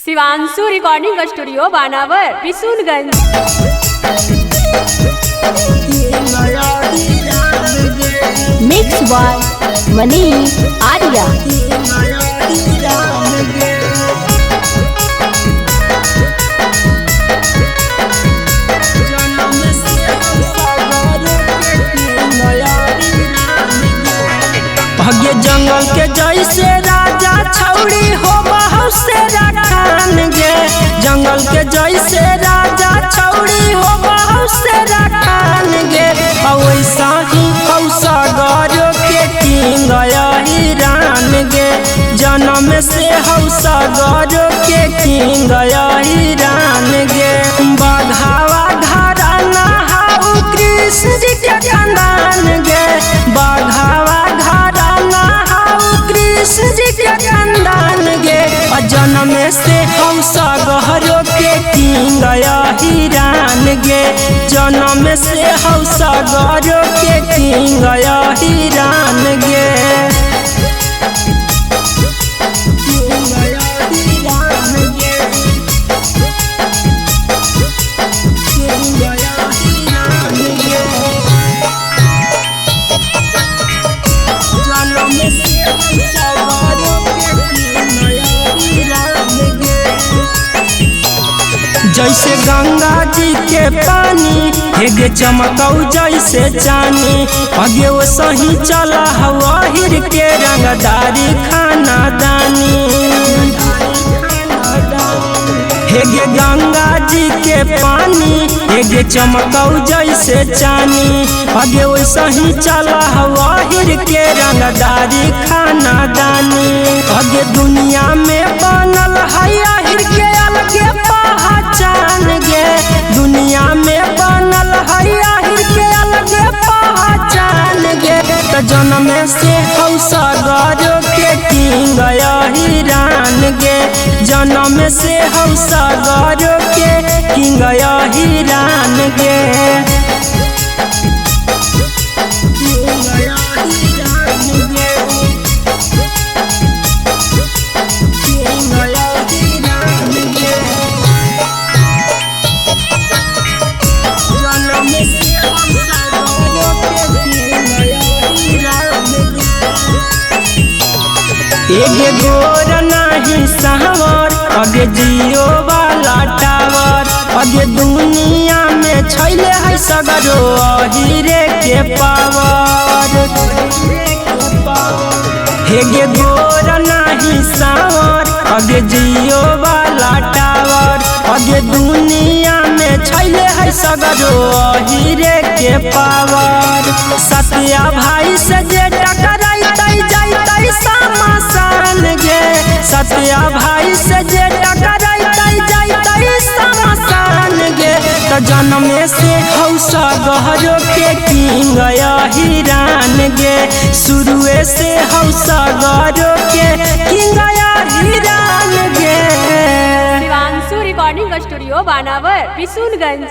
Shivanshu recording studio बानावर Bishunganj. Mix by Manish Arya. भाग्य जंगल के जैसे राजा छौड़ी हो बहुत से रखान गे। जंगल के जैसे राजा छौड़ी हो बहुत से रखान गे। वैसा ही हौसागर के किंग हिरान गे। जन्म से हौसागर के किंग हिरान गे। बाघावा घराना हाउ कृष्ण जी के खानदान गे। बाघावा कृष्ण जी के खानदान गे। जन्म से हौसागर के किंग हिरान गे। जन्म से हौसागर के किंग हिरान गे। जैसे गंगा जी के पानी हेगे चमकौ जैसे चानी। आगे वो सही चला हवा हिर के रंगदारी खाना दानी। हेगे गंगा जी के पानी हेगे चमकौ जैसे चानी। आगे वो सही चला हवा हिर के रंगदारी खाना दानी। आगे दुनिया में बनल है हिर के अलगे पहचान गे। दुनिया में बनल है हिर के अलगे पहचान गे। तो जन्म से हौसागर के किंग हिरान गे। जन्म से हौसागर के किंग हिरान गे। एगे गोर नहीं सहवर अगे जियो वाला टावर। अगे दुनिया में छैले है सगरो हीरे के पावर। हेगे गोर नहीं सहवर अगे जियो वाला टावर। अगे दुनिया में छैले है सगरो हीरे के पावर। सत्या भाई से जे टकराई जाई समासान गे। सत्या भाई से जे टकराई जाई समासान गे। तो जन्म से हौसागर के किंग हिरान गे। शुरुए से हौसागर के किंग हिरान गे। शिवांशु रिकॉर्डिंग स्टूडियो बानावर बिशुनगंज।